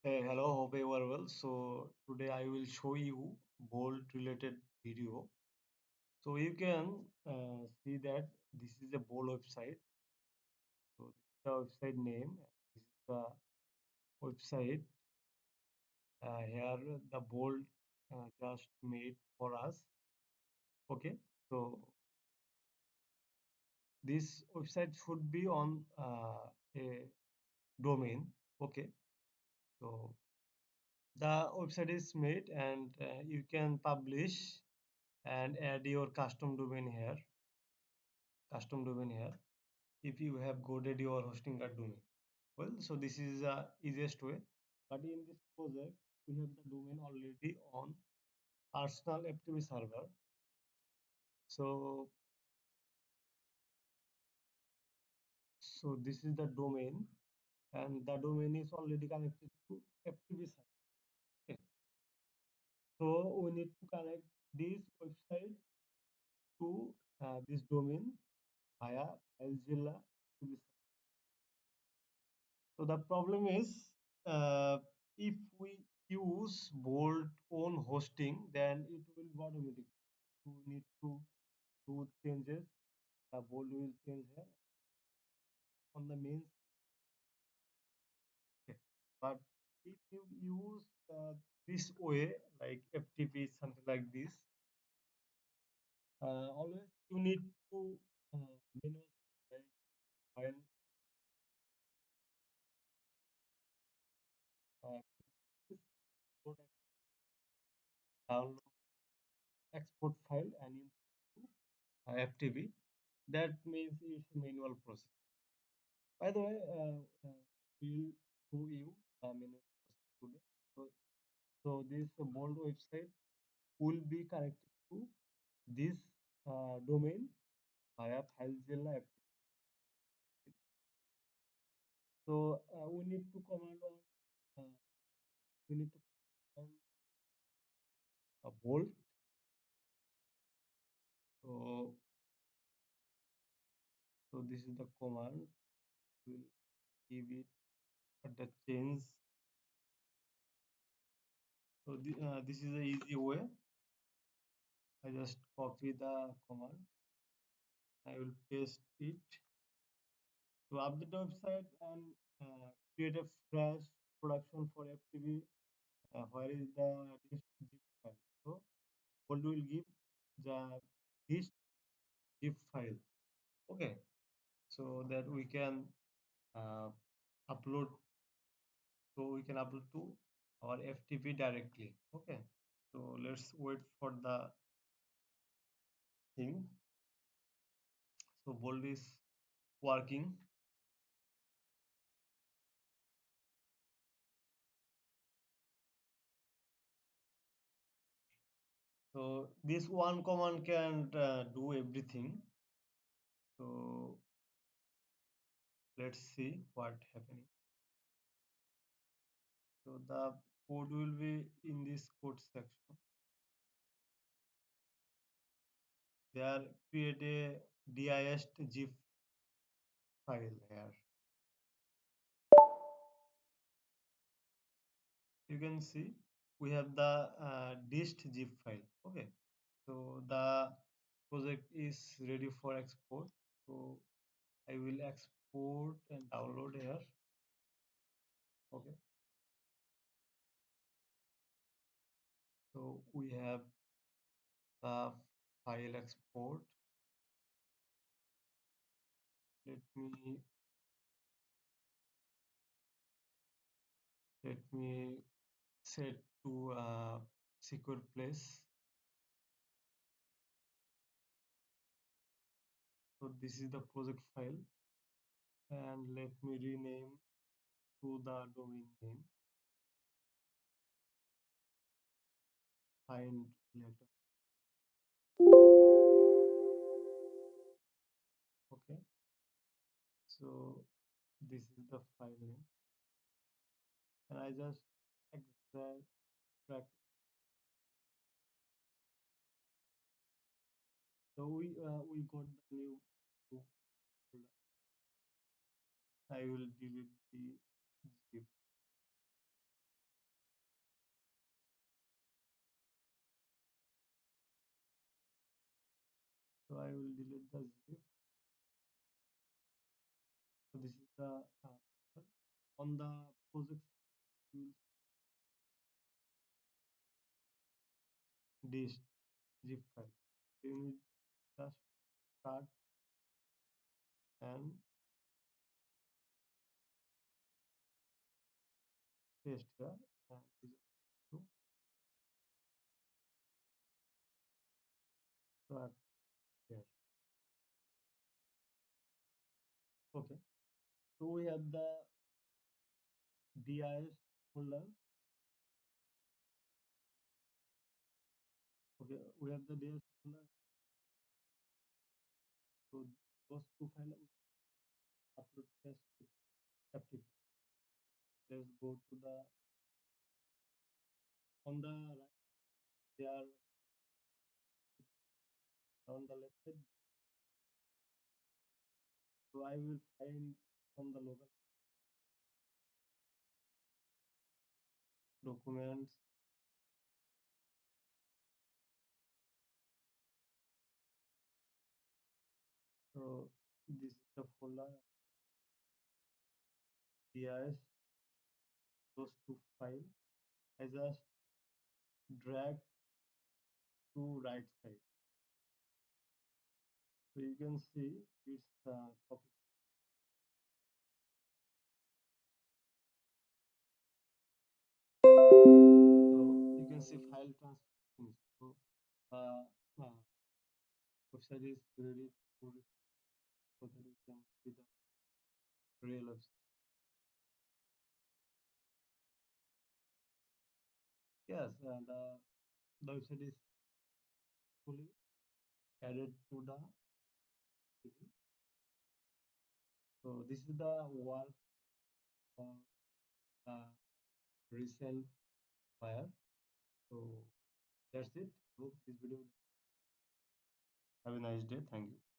Hey, hello, hope you are well. So today I will show you Bolt related video. So you can see that this is a Bolt website. So this is the website name. This is the website. Here the Bolt just made for us. Okay. So this website should be on a domain. Okay. So the website is made and you can publish and add your custom domain here if you have coded your hosting card domain. Well, so this is the easiest way, but in this project we have the domain already on personal FTP server. So this is the domain, and the domain is already connected to FTP server. Okay. So we need to connect this website to this domain via FileZilla FTP. So the problem is, if we use Bolt own hosting, then it will be automatic. You need to do changes. The Bolt will change here on the main. Okay. But if you use this way, like FTP, something like this, always you need to manually like, find uh, this Bolt download export file and into FTP. That means it's a manual process. By the way, we'll show you the menu today. So, so this Bolt website will be connected to this domain via FileZilla app. So we need to command on we need to command a Bolt. So this is the command. We'll give it the change. So this is the easy way. I just copy the command. I will paste it to update the website and create a fresh production for FTP. Where is the dist zip file? So what will give the dist zip file? Okay, so that we can uh, upload. So we can upload to our FTP directly. Okay, so let's wait for the thing. So Bolt is working. So this one command can do everything. So let's see what happening. So the code will be in this code section. There create a dist zip file here. You can see we have the dist zip file. Okay, so the project is ready for export. So I will export and download here. Okay, so we have the file export. Let me set to secure place. So this is the project file, and let me rename to the domain name find later. Okay, so this is the file name, and I just extract. So we got the new folder. I will delete the zip. the zip. So this is the on the project you will dist zip file. You need just start and paste here and to track here. Okay. So we have the DIS folder. Okay, we have the DIS folder. So those two files upload test with FTP. Let's go to the on the right. They are on the left side. So I will find from the local documents. So this is the folder DIS, those two files. I just drag to right side. So you can see it's copy. So you can see file transfer finished. So uh, website is ready to so that you can see the real website. Yes, the website is fully added to the TV. So this is the work for the recent buyer. So that's it. Hope this video. Have a nice day. Thank you.